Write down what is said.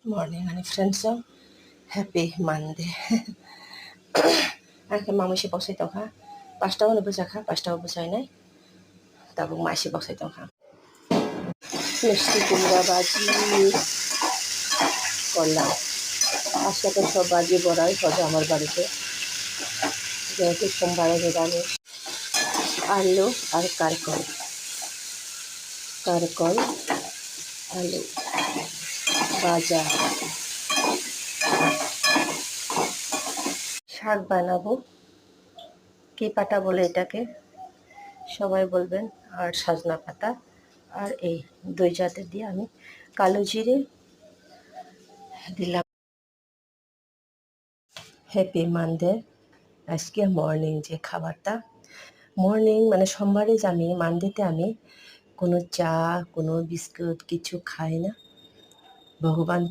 Morning, honey friends. Happy Monday. Ang mamashi box ito ha. Pasta ko nabasa ka, pasta ko basay na. Tapos mashi box ito ha. মিষ্টি কুমড়া ভাজি করলাম। আজকে তো সব ভাজি বড়াই হবে আমার বাড়িতে, যেহেতু সোমবারে নিরামিষ। আলু আর কারকল, আলু ভাজা। শাক বানাবো, কি পাতা বলে এটাকে সবাই বলবেন, আর সজনা পাতা আর এই দুই জাতের দিয়ে আমি কালো জিরে দিলাম। Happy Monday. আজকে মর্নিং যে খাবারটা, মর্নিং মানে সোমবারে যে আমি মানডেতে আমি কোনো চা কোনো বিস্কুট কিছু খাই না। ভগবান